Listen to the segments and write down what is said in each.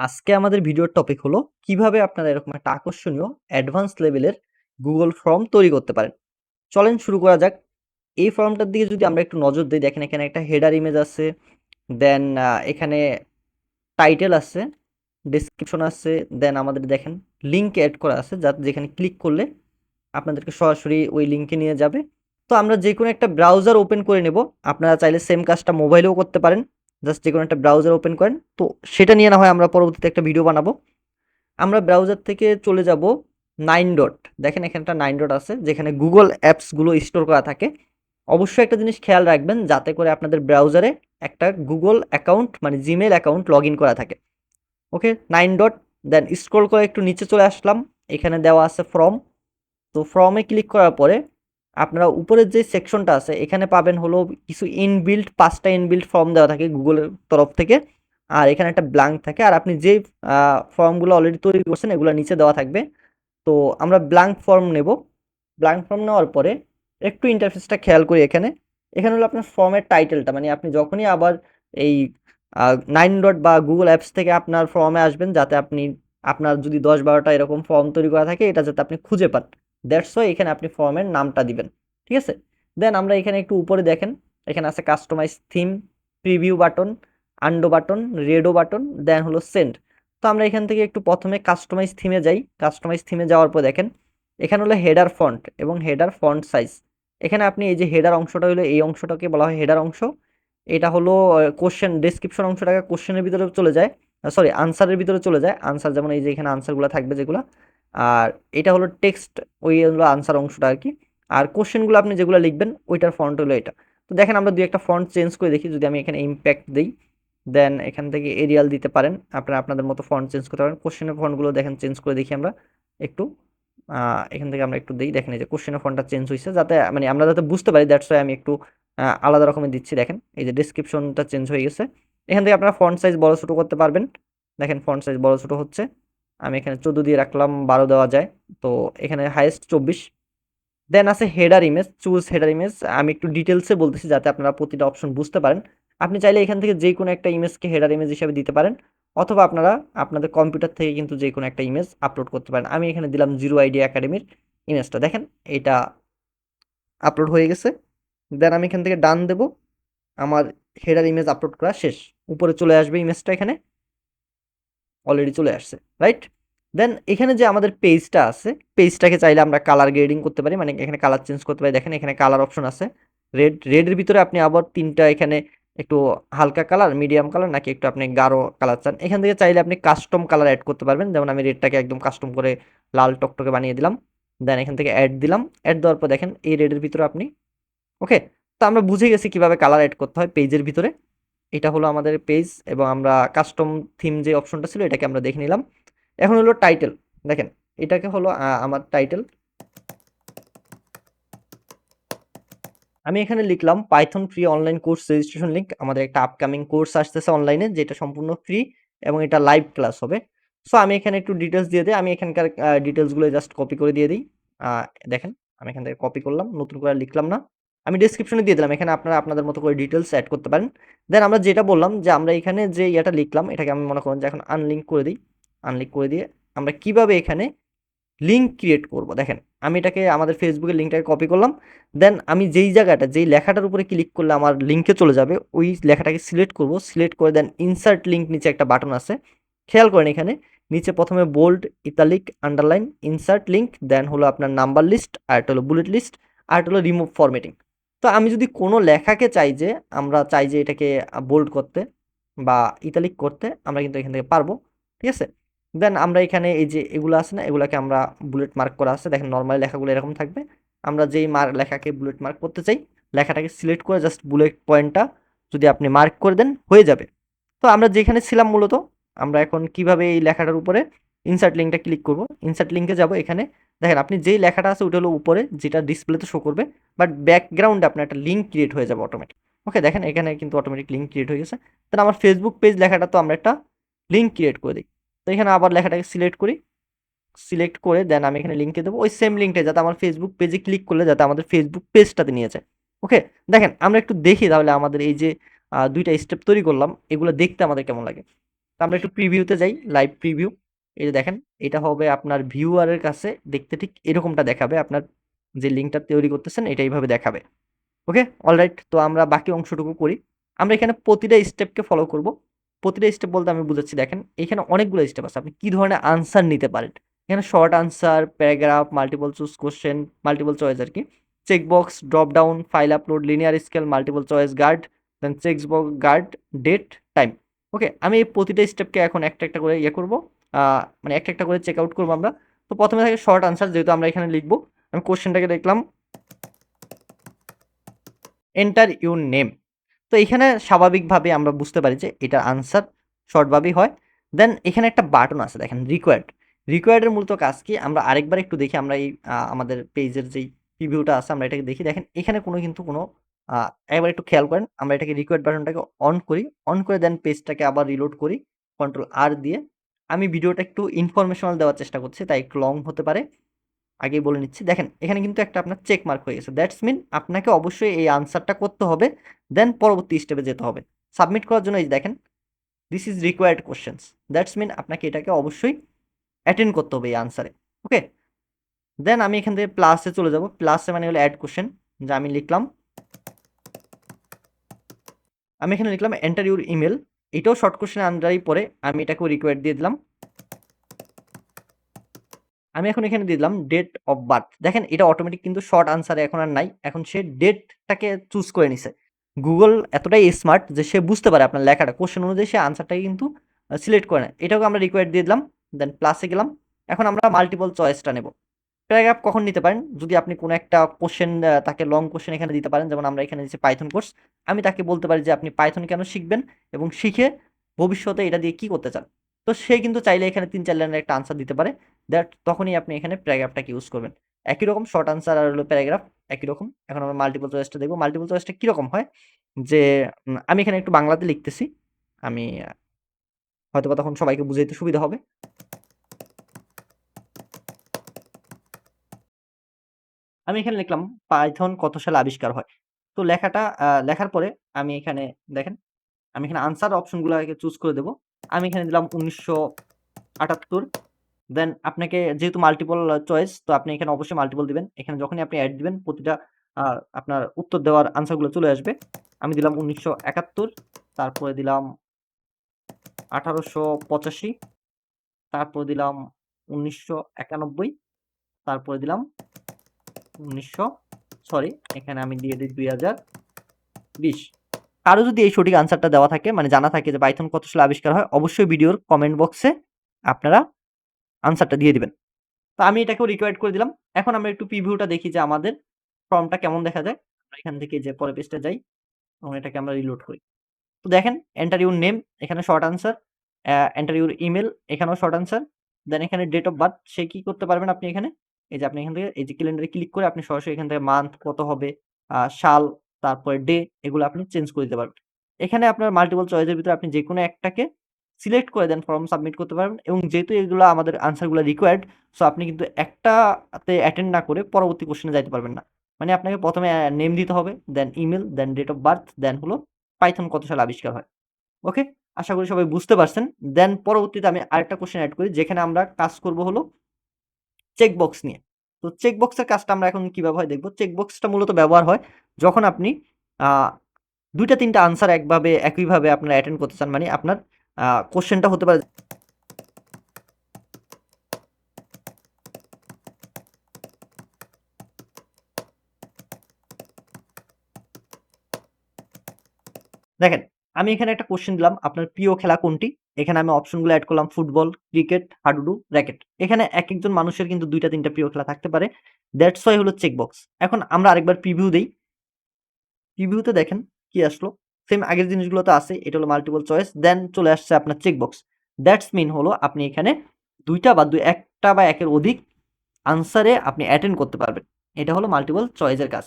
আজকে আমাদের ভিডিওর টপিক হলো কিভাবে আপনারা এরকম একটা আকর্ষণীয় অ্যাডভান্স লেভেলের গুগল ফর্ম তৈরি করতে পারেন। চলেন শুরু করা যাক। এই ফর্মটার দিকে যদি আমরা একটু নজর দিই, দেখেন এখানে একটা হেডার ইমেজ আছে, দেন এখানে টাইটেল আছে, ডেসক্রিপশন আছে, দেন আমাদের দেখেন লিঙ্ক অ্যাড করা আছে, যেখানে ক্লিক করলে আপনাদেরকে সরাসরি ওই লিঙ্কে নিয়ে যাবে। তো আমরা যে কোনো একটা ব্রাউজার ওপেন করে নেব। আপনারা চাইলে সেম কাজটা মোবাইলেও করতে পারেন। জাস্ট যে কোনো একটা ব্রাউজার ওপেন করেন, তো সেটা নিয়ে না হয় আমরা পরবর্তীতে একটা ভিডিও বানাবো। আমরা ব্রাউজার থেকে চলে যাব 9 ডট। দেখেন এখানে একটা 9 ডট আছে যেখানে গুগল অ্যাপসগুলো স্টোর করা থাকে। অবশ্যই একটা জিনিস খেয়াল রাখবেন, যাতে করে আপনাদের ব্রাউজারে একটা গুগল অ্যাকাউন্ট মানে জিমেল অ্যাকাউন্ট লগ ইন করা থাকে। ওকে, 9 ডট, দেন স্ক্রল করে একটু নিচে চলে আসলাম। এখানে দেওয়া আছে ফর্ম। তো ফর্মে ক্লিক করার পরে আপনারা উপরের যে সেকশনটা আছে এখানে পাবেন হলো কিছু ইনবিল্ট, 5টা ইনবিল্ট ফর্ম দেওয়া থাকে গুগলের তরফ থেকে। আর এখানে একটা ব্ল্যাঙ্ক থাকে, আর আপনি যে ফর্মগুলো অলরেডি তৈরি করছেন এগুলো নিচে দেওয়া থাকবে। তো আমরা ব্ল্যাঙ্ক ফর্ম নেব। ব্ল্যাঙ্ক ফর্ম নেওয়ার পরে একটু ইন্টারফেসটা খেয়াল করি। এখানে এখানে হলো আপনার ফর্মের টাইটেলটা, মানে আপনি যখনই আবার এই 9 ডট বা গুগল অ্যাপস থেকে আপনার ফর্মে আসবেন, যাতে আপনি আপনার যদি 10-12টা এরকম ফর্ম তৈরি করা থাকে, এটা যাতে আপনি খুঁজে পান। দ্যাটস ওয়াই এখানে আপনি ফর্মের নামটা দিবেন। ঠিক আছে? দেন আমরা এখানে একটু উপরে দেখেন, এখানে আছে customize theme, preview button, undo button, redo button, then হলো সেন্ড। তো আমরা এখান থেকে একটু প্রথমে কাস্টমাইজ থিমে যাই। কাস্টমাইজ থিমে যাওয়ার পর দেখেন এখানে হলো হেডার ফন্ট এবং হেডার ফন্ট সাইজ। এখানে আপনি এই যে হেডার অংশটা হলো, এই অংশটাকে বলা হয় হেডার অংশ। এটা হলো কোশ্চেন ডেসক্রিপশন অংশটাকে কোশ্চেনের ভিতরে চলে যায়, সরি আনসারের ভিতরে চলে যায়। আনসার যেমন এই যে এখানে আনসারগুলো থাকবে যেগুলো, আর এটা হলো টেক্সট, ওই হলো আনসার অংশটা আর কি। আর কোশ্চেনগুলো আপনি যেগুলো লিখবেন ওইটার ফন্ট হলো এটা। তো দেখেন আমরা দুই একটা ফন্ট চেঞ্জ করে দেখি। যদি আমি এখানে ইম্প্যাক্ট দিই, দেন এখান থেকে এরিয়াল দিতে পারেন, আপনারা আপনাদের মতো ফন্ট চেঞ্জ করতে পারেন। কোশ্চেনের ফন্টগুলো দেখেন চেঞ্জ করে দেখি আমরা একটু। এখান থেকে আমরা একটু দিই, দেখেন এই যে কোশ্চেনের ফন্টটা চেঞ্জ হয়েছে, যাতে মানে আমরা যাতে বুঝতে পারি, দ্যাটস ওয়াই আমি একটু আলাদা রকমের দিচ্ছি। দেখেন এই যে ডেসক্রিপশনটা চেঞ্জ হয়ে গেছে। এখান থেকে আপনারা ফন্ট সাইজ বড় ছোট করতে পারবেন। দেখেন ফন্ট সাইজ বড় ছোট হচ্ছে। আমি এখানে 14 দিয়ে রাখলাম, 12 দেওয়া যায়। তো এখানে হাইয়েস্ট 24। দেন আছে header image, choose header image. আমি একটু ডিটেলসে বলতেছি যাতে আপনারা প্রতিটা অপশন বুঝতে পারেন। আপনি চাইলে এখান থেকে যে কোনো একটা ইমেজকে হেডার ইমেজ হিসেবে দিতে পারেন, অথবা আপনারা আপনাদের কম্পিউটার থেকে কিন্তু যে কোনো একটা ইমেজ আপলোড করতে পারেন। আমি এখানে দিলাম জিরো আইডিয়া একাডেমির ইমেজটা। দেখেন এটা আপলোড হয়ে গেছে। দেন আমি এখান থেকে ডান দেব। আমার হেডার ইমেজ আপলোড করা শেষ। উপরে চলে আসবে ইমেজটা, এখানে অলরেডি চলে আসছে, রাইট? দেন এখানে যে আমাদের পেজটা আছে, পেজটাকে চাইলে আমরা কালার গ্রেডিং করতে পারি, মানে এখানে কালার চেঞ্জ করতে পারি। দেখেন এখানে কালার অপশন আছে। রেডের ভিতরে আপনি আবার তিনটা, এখানে একটু হালকা কালার, মিডিয়াম কালার, নাকি একটু আপনি গাঢ় কালার চান, এখান থেকে চাইলে আপনি কাস্টম কালার অ্যাড করতে পারবেন। যেমন আমি রেডটাকে একদম কাস্টম করে লাল টকটকে বানিয়ে দিলাম। দেন এখান থেকে অ্যাড দিলাম। অ্যাড দেওয়ার পর দেখেন এই রেডের ভিতরে আপনি, ওকে। তো আমরা বুঝে গেছি কিভাবে কালার অ্যাড করতে হয় পেজের ভিতরে। এটা হলো আমাদের পেজ, এবং আমরা কাস্টম থিম যে অপশনটা ছিল এটাকে আমরা দেখে নিলাম। এখন হলো টাইটেল। দেখেন এটাকে হলো আমার টাইটেল। আমি এখানে লিখলাম Python free online course registration link. আমাদের একটা আপকামিং কোর্স আসতেছে অনলাইনে, যেটা সম্পূর্ণ ফ্রি এবং এটা লাইভ ক্লাস হবে। সো আমি এখানে একটু ডিটেলস দিয়ে দিই। আমি এখানকার ডিটেলসগুলো জাস্ট কপি করে দিয়ে দিই। দেখেন আমি এখান থেকে কপি করলাম, নতুন করে লিখলাম না। আমি ডেসক্রিপশনে দিয়ে দিলাম, এখানে আপনারা আপনাদের মতো করে ডিটেলস অ্যাড করতে পারেন। দেন আমরা যেটা বললাম যে আমরা এখানে যে ইয়েটা লিখলাম, এটাকে আমি মনে করেন যে এখন আনলিঙ্ক করে দিই। আনলিঙ্ক করে দিয়ে আমরা কিভাবে এখানে লিঙ্ক ক্রিয়েট করব, দেখেন আমি এটাকে আমাদের ফেসবুকের লিঙ্কটাকে কপি করলাম। দেন আমি যেই জায়গাটা, যেই লেখাটার উপরে ক্লিক করলে আমার লিঙ্কে চলে যাবে, ওই লেখাটাকে সিলেক্ট করব। সিলেক্ট করে দেন ইনসার্ট লিঙ্ক, নিচে একটা বাটন আছে, খেয়াল করেন এখানে নিচে প্রথমে bold, italic, underline, insert link, then হলো আপনার নাম্বার লিস্ট, আর একটা হলো বুলেট লিস্ট, আর একটা হলো রিমুভ ফরম্যাটিং। তো আমি যদি কোনো লেখাকে চাই যে, আমরা চাই যে এটাকে বোল্ড করতে বা ইতালিক করতে, আমরা কিন্তু এখান থেকে পারবো। ঠিক আছে? দেন আমরা এখানে এই যে এগুলো আছে না, এগুলাকে আমরা বুলেট মার্ক করা আছে। দেখেন নর্মালি লেখাগুলো এরকম থাকবে। আমরা যেই লেখাকে বুলেট মার্ক করতে চাই, লেখাটাকে সিলেক্ট করে জাস্ট বুলেট পয়েন্টটা যদি আপনি মার্ক করে দেন, হয়ে যাবে। তো আমরা যেখানে ছিলাম মূলত, আমরা এখন কিভাবে এই লেখাটার উপরে ইনসার্ট লিঙ্কটা ক্লিক করব। ইনসার্ট লিঙ্কে যাব। এখানে দেখেন আপনি যেই লেখাটা আছে ওটা হলো উপরে, যেটা ডিসপ্লেতে শো করবে, বাট ব্যাকগ্রাউন্ডে আপনার একটা লিঙ্ক ক্রিয়েট হয়ে যাবে অটোমেটিক। ওকে, দেখেন এখানে কিন্তু অটোমেটিক লিঙ্ক ক্রিয়েট হয়ে গেছে। তাহলে আমার ফেসবুক পেজ লেখাটা তো আমরা একটা লিঙ্ক ক্রিয়েট করে দিই। তো এখানে আবার লেখাটাকে সিলেক্ট করি। সিলেক্ট করে দেন আমি এখানে লিঙ্কে দেবো, ওই সেম লিঙ্কটা যাতে আমার ফেসবুক পেজে ক্লিক করলে যাতে আমাদের ফেসবুক পেজটাতে নিয়ে যায়। ওকে, দেখেন আমরা একটু দেখি তাহলে আমাদের এই যে দুইটা স্টেপ তৈরি করলাম, এগুলো দেখতে আমাদের কেমন লাগে। তো আমরা একটু প্রিভিউতে যাই, লাইভ প্রিভিউ। এই যে দেখেন, এটা হবে আপনার ভিউয়ারের কাছে দেখতে ঠিক এরকমটা দেখাবে। আপনার যে লিঙ্কটা তৈরি করতেছেন এটা এইভাবে দেখাবে। ওকে, অলরাইট। তো আমরা বাকি অংশটুকু করি। আমরা এখানে প্রতিটা স্টেপকে ফলো করব। প্রতিটা স্টেপ বলতে আমি বুঝাচ্ছি, দেখেন এখানে অনেকগুলো স্টেপ আছে। আপনি কি ধরনের আনসার নিতে পারেন, এখানে short answer, paragraph, multiple choose question, multiple choice আর কি, checkbox, drop down, file upload, linear scale, multiple choice, grid, then checkbox, grid, date, time. Okay, আমি এই প্রতিটা স্টেপকে এখন একটা একটা করে ইয়ে করবো, মানে একটা একটা করে চেক আউট করবো আমরা। তো প্রথমে থাকে শর্ট আনসার, যেহেতু আমরা এখানে লিখবো, আমি কোশ্চেনটাকে দেখলাম এন্টার ইউর নেম। তো এখানে স্বাভাবিকভাবে আমরা বুঝতে পারি যে এটার আনসার শর্টভাবেই হয়। দেন এখানে একটা বাটন আছে দেখেন, রিকোয়ার্ড। রিকোয়ার্ডের মূলত কাজ কি, আমরা আরেকবার একটু দেখি। আমরা এই আমাদের পেজের যেই প্রিভিউটা আছে আমরা এটাকে দেখি। দেখেন এখানে কিন্তু কোনো একবার একটু খেয়াল করেন, আমরা এটাকে রিকোয়ার্ড বাটনটাকে অন করি, অন করে দেন পেজটাকে আবার রিলোড করি কন্ট্রোল আর দিয়ে। আমি ভিডিওটা একটু ইনফরমেশনাল দেওয়ার চেষ্টা করছি, তাই একটু লং হতে পারে, আগেই বলে নিচ্ছি। দেখেন এখানে কিন্তু একটা আপনার চেক মার্ক হয়ে গেছে, দ্যাটস মিন আপনাকে অবশ্যই এই আনসারটা করতে হবে, দেন পরবর্তী স্টেপে যেতে হবে সাবমিট করার জন্য। এই যে দেখেন, this is required questions, that's mean আপনাকে এটাকে অবশ্যই অ্যাটেন্ড করতে হবে এই আনসারে। ওকে, দেন আমি এখান থেকে প্লাসে চলে যাব। প্লাসে মানে হলো অ্যাড কোশ্চেন, যা আমি লিখলাম, আমি এখানে লিখলাম এন্টার ইউর ইমেল। এটাও শর্ট কোশ্চেন আন্ডারেই পড়ে, আমি এটাকেও রিকোয়ার্ড দিয়ে দিলাম। আমি এখন এখানে দিলাম ডেট অফ বার্থ। দেখেন এটা অটোমেটিক কিন্তু শর্ট আনসারে এখন আর নাই, এখন সে ডেটটাকে চুজ করে নিছে। গুগল এতটাই স্মার্ট যে সে বুঝতে পারে আপনার লেখাটা কোশ্চেন অনুযায়ী, সে আনসারটাকে কিন্তু সিলেক্ট করে নেয়। এটাকে আমরা রিকোয়ার্ড দিয়ে দিলাম, দেন প্লাসে গেলাম। এখন আমরা মাল্টিপল চয়েসটা নেব। প্যারাগ্রাফ কখন নিতে পারেন, যদি আপনি কোনো একটা কোশ্চেন, তাকে লং কোশ্চেন এখানে দিতে পারেন। যেমন আমরা এখানে দিচ্ছি পাইথন কোর্স, আমি তাকে বলতে পারি যে আপনি পাইথন কেন শিখবেন এবং শিখে ভবিষ্যতে এটা দিয়ে কি করতে চান। তো সে কিন্তু চাইলে এখানে ৩-৪ লাইনের একটা আনসার দিতে পারে, দ্যাট তখনই আপনি এখানে প্যারাগ্রাফটাকে ইউজ করবেন। একই রকম শর্ট আনসার আর হলো প্যারাগ্রাফ একই রকম। এখন আমরা মাল্টিপল চয়েসটা দেখবো। মাল্টিপল চয়েসটা কিরকম হয়, যে আমি এখানে একটু বাংলাতে লিখতেছি, আমি হয়তোবা তখন সবাইকে বুঝাইতে সুবিধা হবে। আমি এখানে লিখলাম পাইথন কত সালে আবিষ্কার হয়। তো লেখাটা লেখার পরে আমি এখানে দেখেন, আমি এখানে আনসার অপশনগুলো আগে চুজ করে দেব। আমি এখানে দিলাম ১৯৭৮। দেন আপনাকে যেহেতু মাল্টিপল চয়েস, তো আপনি এখানে অবশ্যই মাল্টিপল দিবেন। এখানে যখনই আপনি এড দিবেন প্রতিটা আ আপনার উত্তর দেওয়ার আনসারগুলো চলে আসবে। আমি দিলাম ১৯৭১, তারপরে দিলাম ১৮৮৫, তারপরে দিলাম ১৯৯১, তারপরে দিলাম ১৯০০, সরি এখানে আমি দিয়ে দিই ২০২০। কারো যদি এই সঠিক আনসারটা দেওয়া থাকে, মানে জানা থাকে যে পাইথন কত সালে আবিষ্কার হয়, অবশ্যই ভিডিওর কমেন্ট বক্সে আপনারা আনসারটা দিয়ে দিবেন। তো আমি এটাকেও রিকোয়ার্ড করে দিলাম। এখন আমরা একটু প্রিভিউটা দেখি যে আমাদের ফর্মটা কেমন দেখা যায়। আমরা এখান থেকে যে পরের পেজটা যাই এবং এটাকে আমরা রিলোড করি। তো দেখেন এন্টার ইউর নেম, এখানে short answer, enter your email, এখানেও শর্ট আনসার। দেন এখানে ডেট অফ বার্থ, সে কি করতে পারবেন আপনি এখানে, এই যে আপনি এখান থেকে এই যে ক্যালেন্ডারে ক্লিক করে আপনি সরাসরি এখান থেকে মান্থ কত হবে, সাল, তারপরে ডে, এগুলো আপনি চেঞ্জ করে দিতে পারবেন। এখানে আপনার মাল্টিপল চয়েসের ভিতরে আপনি যেকোনো একটাকে সিলেক্ট করে দেন, ফর্ম সাবমিট করতে পারবেন। এবং যেহেতু এগুলো আমাদের আনসারগুলো রিকোয়ার্ড, সো আপনি কিন্তু একটাতে অ্যাটেন্ড না করে পরবর্তী কোশ্চেনে যাইতে পারবেন না। মানে আপনাকে প্রথমে নেম দিতে হবে, then email, then date of birth, then হলো পাইথন কত সালে আবিষ্কার হয়। ওকে? আশা করি সবাই বুঝতে পারছেন। দেন পরবর্তীতে আমি আরেকটা কোয়েশ্চেন এড করি, যেখানে আমরা কাজ করব হলো চেকবক্স নিয়ে। তো চেকবক্সের কাজটা আমরা এখন কিভাবে হয় দেখব। চেকবক্সটা মূলত ব্যবহার হয় যখন আপনি আ ২ টা ৩ টা আনসার একইভাবে আপনারা অ্যাটেন্ড করতে চান। মানে আপনার কোয়েশ্চেনটা হতে পারে, দেখেন আমি এখানে একটা কোয়েশ্চেন দিলাম, আপনার প্রিয় খেলা কোনটি? এখানে আমি অপশনগুলো এড করলাম ফুটবল, ক্রিকেট, হাডুডু, র‍্যাকেট। এখানে একেকজন মানুষের কিন্তু ২ টা ৩ টা প্রিয় খেলা থাকতে পারে। দ্যাটস ওয়াই হলো চেকবক্স। এখন আমরা আরেকবার প্রিভিউ দেই। প্রিভিউতে দেখেন কি আসলো, সেম আগের জিনিসগুলো তো আছে। এটা হলো মাল্টিপল চয়েস, দেন চলে আসছে আপনার চেকবক্স। দ্যাটস মিন হলো আপনি এখানে ২ টা বা ১ টা বা ১ এর অধিক আনসারে আপনি অ্যাটেন্ড করতে পারবেন। এটা হলো মাল্টিপল চয়েসের কাজ।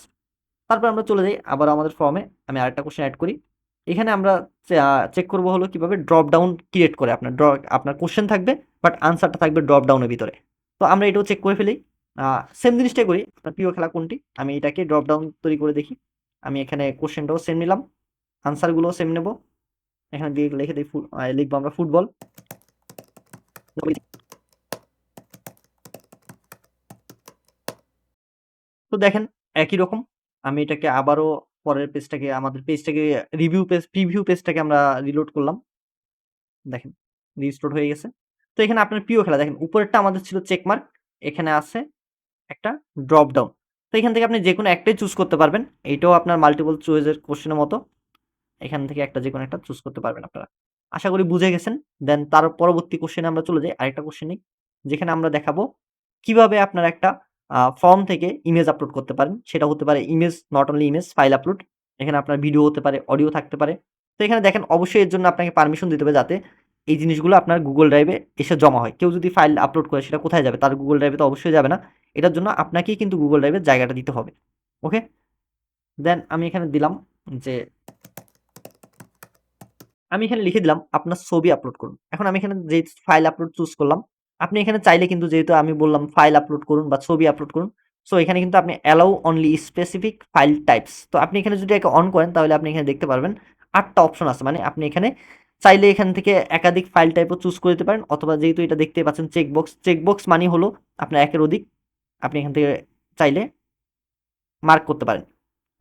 তারপর আমরা চলে যাই আবার আমাদের ফর্মে। আমি আরেকটা কোয়েশ্চেন এড করি। এখানে আমরা চেক করব হলো কিভাবে ড্রপ ডাউন ক্রিয়েট করে। আপনার কোয়েশ্চেন থাকবে, বাট আনসারটা থাকবে ড্রপ ডাউনের ভিতরে। তো আমরা এটাও চেক করে ফেলি। সেম জিনিসটাই করি। আপনার প্রিয় খেলা কোনটি? আমি এটাকে ড্রপ ডাউন তৈরি করে দেখি। আমি এখানে কোয়েশ্চেনটাও সেম নিলাম, আনসারগুলোও সেম নেব। এখানে দিয়ে লিখে দিই লিখবো আমরা ফুটবল। তো দেখেন একই রকম আমি এটাকে আবারও পরের পেজটাকে আমাদের পেজটাকে প্রিভিউ পেজটাকে আমরা রিলোড করলাম। দেখেন রিস্টোর হয়ে গেছে। তো এখানে আপনার প্রিয় খেলা দেখেন উপরেরটা আমাদের ছিল চেকমার্ক, এখানে আছে একটা ড্রপ ডাউন। তো এখান থেকে আপনি যেকোনো একটাই চুজ করতে পারবেন। এইটাও আপনার মাল্টিপল চয়েসের কোশ্চেনের মতো। এখান থেকে একটা যেকোনো একটা চুজ করতে পারবেন আপনারা। আশা করি বুঝে গেছেন। দেন তার পরবর্তী কোশ্চেনে আমরা চলে যাই। আরেকটা কোশ্চেন নিই, যেখানে আমরা দেখাবো কিভাবে আপনারা একটা ফর্ম থেকে ইমেজ আপলোড করতে পারেন। সেটা হতে পারে image, not only image, file upload. এখানে আপনার ভিডিও হতে পারে, অডিও থাকতে পারে। তো এখানে দেখেন অবশ্যই এর জন্য আপনাকে পারমিশন দিতে হবে, যাতে এই জিনিসগুলো আপনার গুগল ড্রাইভে এসে জমা হয়। কেউ যদি ফাইল আপলোড করে সেটা কোথায় যাবে? তার গুগল ড্রাইভে তো অবশ্যই যাবে না। এটার জন্য আপনাকেই কিন্তু গুগল ড্রাইভের জায়গাটা দিতে হবে। ওকে? দেন আমি এখানে দিলাম যে আমি এখানে লিখে দিলাম আপনার ছবি আপলোড করুন। এখন আমি এখানে যে ফাইল আপলোড চুজ করলাম, আপনি এখানে চাইলে কিন্তু যেহেতু আমি বললাম ফাইল আপলোড করুন বা ছবি আপলোড করুন, সো এখানে কিন্তু আপনি allow only specific file types. তো আপনি এখানে যদি একে অন করেন তাহলে আপনি এখানে দেখতে পারবেন ৮ টা অপশন আছে। মানে আপনি এখানে চাইলে এখান থেকে একাধিক ফাইল টাইপও চুজ করে দিতে পারেন, অথবা যেহেতু এটা দেখতেই পাচ্ছেন চেকবক্স মানেই হলো আপনার একের অধিক। আপনি এখান থেকে চাইলে মার্ক করতে পারেন।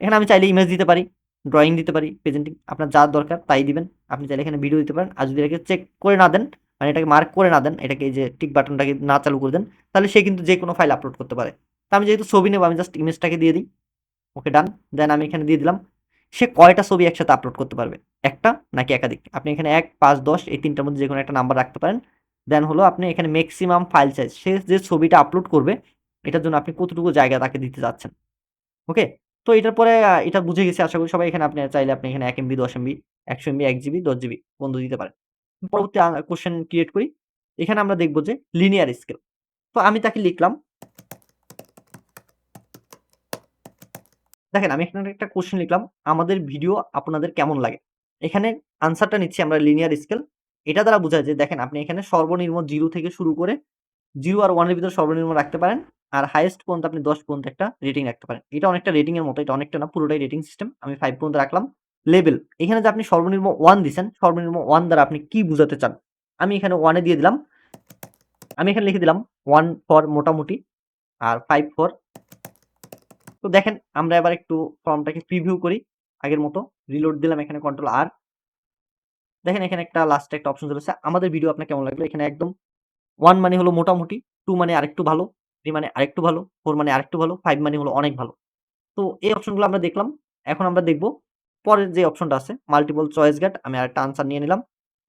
এখানে আমি চাইলে ইমেজ দিতে পারি, ড্রয়িং দিতে পারি, প্রেজেন্টিং, আপনার যা দরকার তাই দিবেন। আপনি চাইলে এখানে ভিডিও দিতে পারেন। আর যদি এটাকে চেক করে না দেন, মানে এটাকে মার্ক করে না দেন, এটাকে এই যে টিক বাটনটাকে না চালু করে দেন, তাহলে সে কিন্তু যে কোনো ফাইল আপলোড করতে পারে। তো আমি যেহেতু ছবি নেব, আমি জাস্ট ইমেজটাকে দিয়ে দিই। ওকে ডান। দেন আমি এখানে দিয়ে দিলাম সে কয়টা ছবি একসাথে আপলোড করতে পারবে, একটা নাকি একাধিক। আপনি এখানে ১, ৫, ১০ এই ৩টার মধ্যে যেকোনো একটা নাম্বার রাখতে পারেন। দেন হলো আপনি এখানে ম্যাক্সিমাম ফাইল সাইজ, সে যে ছবিটা আপলোড করবে এটার জন্য আপনি কতটুকু জায়গা তাকে দিতে যাচ্ছেন। ওকে? তো এটার পরে এটা বুঝে গেছি আশা করি সবাই। এখানে আপনি চাইলে আপনি এখানে ১ MB, ১০ MB, ১০০ MB, ১ GB, ১০ GB পর্যন্ত দিতে পারেন। পরবর্তী কোয়েশ্চেন ক্রিয়েট করি। এখানে আমরা দেখব যে লিনিয়ার স্কেল। তো আমি তাকে লিখলাম, দেখেন আমি এখানে একটা কোয়েশ্চেন লিখলাম, আমাদের ভিডিও আপনাদের কেমন লাগে? এখানে আনসারটা নিচ্ছি আমরা লিনিয়ার স্কেল। এটা দ্বারা বোঝায় যে দেখেন আপনি এখানে সর্বনিম্ন 0 থেকে শুরু করে 0 আর 1 এর ভিতরে সর্বনিম্ন রাখতে পারেন। আর হাইয়েস্ট পর্যন্ত আপনি 10 পর্যন্ত একটা রেটিং রাখতে পারেন। এটা অনেকটা রেটিং এর মতো। এটা অনেকটা না, পুরোটাই রেটিং সিস্টেম। আমি 5 পর্যন্ত রাখলাম। লেভেল, এখানে যে আপনি সর্বনিম্ন 1 দিছেন, সর্বনিম্ন 1 দ্বারা আপনি কি বুঝাতে চান? আমি এখানে 1 এ দিয়ে দিলাম। আমি এখানে লিখে দিলাম 1 ফর মোটামুটি আর 5 ফর। তো দেখেন আমরা এবার একটু ফর্মটাকে প্রিভিউ করি আগের মতো। রিলোড দিলাম, এখানে কন্ট্রোল আর। দেখেন এখানে একটা লাস্টে একটা অপশন চলে এসেছে, আমাদের ভিডিও আপনার কেমন লাগলো? এখানে একদম 1 মানে হলো মোটামুটি, 2 মানে আরেকটু ভালো, 3 মানে আরেকটু ভালো, 4 মানে আরেকটু ভালো, 5 মানে হলো অনেক ভালো। তো এই অপশনগুলো আমরা দেখলাম। এখন আমরা দেখব পরের যে অপশনটা আছে মাল্টিপল চয়েস গার্ড। আমি আরেকটা আনসার নিয়ে নিলাম।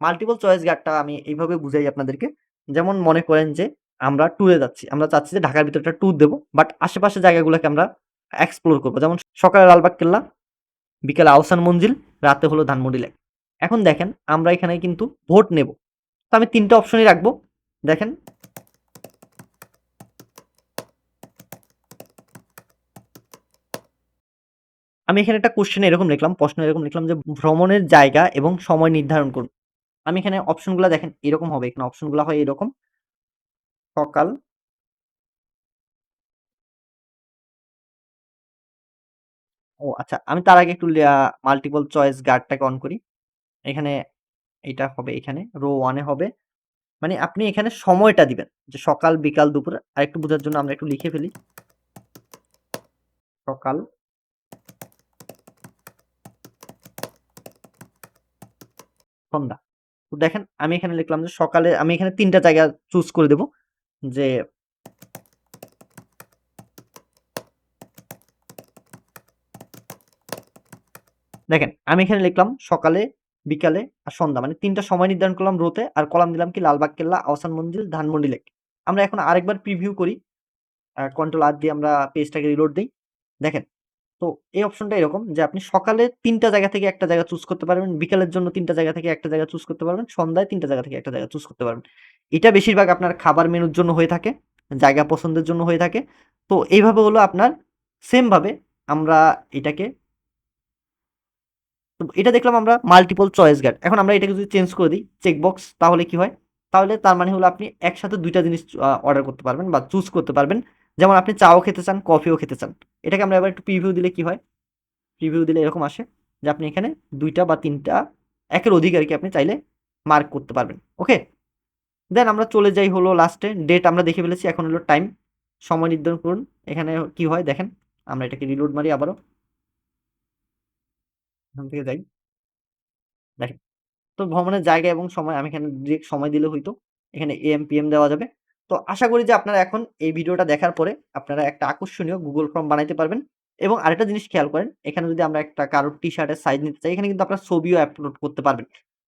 মাল্টিপল চয়েস গার্ডটা আমি এইভাবে বুঝাই আপনাদেরকে। যেমন মনে করেন যে আমরা ট্যুরে যাচ্ছি। আমরা চাচ্ছি যে ঢাকার ভিতরে একটা ট্যুর দেব। বাট আশেপাশের জায়গাগুলোকে আমরা এক্সপ্লোর করব। যেমন সকালে লালবাগ কেল্লা, বিকেলে আহসান মঞ্জিল, রাতে হলো ধানমন্ডি লেক। এখন দেখেন আমরা এখানে কিন্তু ভোট নেব। তো আমি ৩ টা অপশনই রাখবো। দেখেন আমি এখানে একটা কোয়েশ্চেন এরকম লিখলাম, প্রশ্ন এরকম লিখলাম যে ভ্রমণের জায়গা এবং সময় নির্ধারণ করুন। আমি এখানে অপশনগুলা দেখেন এরকম হবে। এখানে অপশনগুলা হয় এরকম। সকাল, ও আচ্ছা, আমি তার আগে একটু মাল্টিপল চয়েস গার্ডটাকে অন করি। এখানে এটা হবে, এখানে রো 1 এ হবে। মানে আপনি এখানে সময়টা দিবেন যে সকাল, বিকাল, দুপুর। আরেকটু বোঝার জন্য আমরা একটু লিখে ফেলি। সকাল, সন্ধ্যা। তো দেখেন আমি এখানে লিখলাম যে সকালে আমি এখানে ৩ টা জায়গা চুজ করে দেব। যে দেখেন আমি এখানে লিখলাম সকালে, বিকালে আর সন্ধ্যা। মানে ৩ টা সময় নির্ধারণ করলাম রোতে, আর কলাম দিলাম কি লালবাগ কেল্লা, আহসান মঞ্জিল, ধানমন্ডি লেক। আমরা এখন আরেকবার প্রিভিউ করি। কন্ট্রোল আর দিয়ে আমরা পেজটাকে রিলোড দেই। দেখেন তো এই অপশনটা এরকম যে আপনি সকালে ৩ টা জায়গা থেকে একটা জায়গা চুজ করতে পারবেন, বিকালের জন্য ৩ টা জায়গা থেকে একটা জায়গা চুজ করতে পারবেন, সন্ধ্যায় ৩ টা জায়গা থেকে একটা জায়গা চুজ করতে পারবেন। এটা বেশিরভাগ আপনার খাবার মেনুর জন্য হয়ে থাকে, জায়গা পছন্দের জন্য হয়ে থাকে। তো এইভাবে হলো আপনার সেম ভাবে আমরা এটাকে, তো এটা দেখলাম আমরা মাল্টিপল চয়েস গার্ড। এখন আমরা এটাকে যদি চেঞ্জ করে দিই চেকবক্স, তাহলে কি হয়? তাহলে তার মানে হলো আপনি একসাথে ২ টা জিনিস অর্ডার করতে পারবেন বা চুজ করতে পারবেন। যেমন আপনি চাও খেতে চান, কফিও খেতে চান। এটাকে আমরা এবার একটু প্রিভিউ দিলে কি হয়? প্রিভিউ দিলে এরকম আসে যে আপনি এখানে ২ টা বা ৩ টা 1 এর অধিক আরকি আপনি চাইলে মার্ক করতে পারবেন। ওকে? দেন আমরা চলে যাই হলো লাস্টে। ডেট আমরা দেখে ফেলেছি। এখন হলো টাইম। সময় নির্ধারণ করুন। এখানে কি হয় দেখেন। আমরা এটাকে রিলোড মারি আবারও। এখান থেকে যাই। দেখেন। তো ভ্রমণের জায়গা এবং সময় আমি এখানে ডিরেক্ট সময় দিলে হইতো। এখানে AM, PM দেওয়া যাবে। তো আশা করি যে আপনারা এখন এই ভিডিওটা দেখার পরে আপনারা একটা আকর্ষণীয় Google ফর্ম বানাইতে পারবেন। এবং আরেকটা জিনিস খেয়াল করেন, এখানে যদি আমরা একটা কারোর টি-শার্টের সাইজ নিতে চাই, এখানে কিন্তু আপনারা ছবিও আপলোড করতে পারবেন।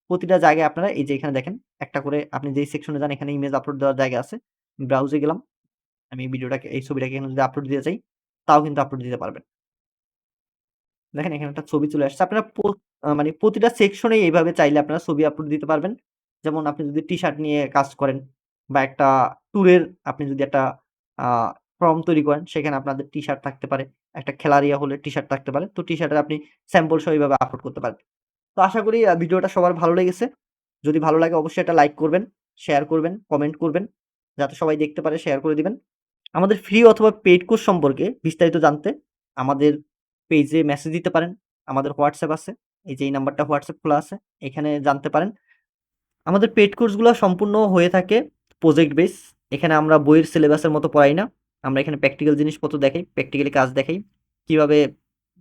প্রতিটা জায়গায় আপনারা এই যে এখানে দেখেন, একটা করে আপনি যেই সেকশনে যান এখানে ইমেজ আপলোড দেওয়ার জায়গা আছে। ব্রাউজে গেলাম। আমি এই ছবিটাকে এখানে যদি আপলোড দিতে চাই, তাও কিন্তু আপলোড দিতে পারবেন। দেখেন এখানে একটা ছবি চলে আসছে। আপনারা মানে প্রতিটা সেকশনেই এইভাবে চাইলে আপনারা ছবি আপলোড দিতে পারবেন। যেমন আপনি যদি টি-শার্ট নিয়ে কাজ করেন বা একটা ট্যুরের আপনি যদি একটা আ ফর্ম তৈরি করেন, সেখানে আপনাদের টি-শার্ট থাকতে পারে। একটা খেলার ইয়া হলে টি-শার্ট থাকতে পারে। তো টি-শার্টের আপনি স্যাম্পল সহ এভাবে আপলোড করতে পারবেন। তো আশা করি ভিডিওটা সবার ভালো লেগেছে। যদি ভালো লাগে অবশ্যই একটা লাইক করবেন, শেয়ার করবেন, কমেন্ট করবেন। যাতে সবাই দেখতে পারে শেয়ার করে দিবেন। আমাদের ফ্রি অথবা পেইড কোর্স সম্পর্কে বিস্তারিত জানতে আমাদের পেজে মেসেজ দিতে পারেন। আমাদের হোয়াটসঅ্যাপ আছে। এই যে এই নাম্বারটা হোয়াটসঅ্যাপ খোলা আছে। এখানে জানতে পারেন। আমাদের পেইড কোর্সগুলা সম্পূর্ণ হয়ে থাকে প্রজেক্ট বেস। এখানে আমরা বইয়ের সিলেবাসের মতো পড়াই না। আমরা এখানে প্র্যাকটিক্যাল জিনিসপত্র দেখাই, প্র্যাকটিক্যালি কাজ দেখাই। কিভাবে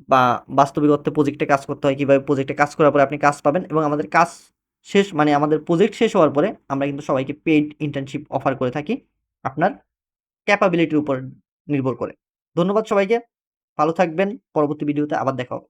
বা বাস্তবিক অর্থে প্রজেক্টে কাজ করতে হয়, কিভাবে প্রজেক্টে কাজ করার পরে আপনি কাজ পাবেন এবং আমাদের কাজ শেষ মানে আমাদের প্রজেক্ট শেষ হওয়ার পরে আমরা কিন্তু সবাইকে পেইড ইন্টার্নশিপ অফার করে থাকি। আপনার ক্যাপাবিলিটির উপর নির্ভর করে। ধন্যবাদ সবাইকে। ভালো থাকবেন। পরবর্তী ভিডিওতে আবার দেখা হবে।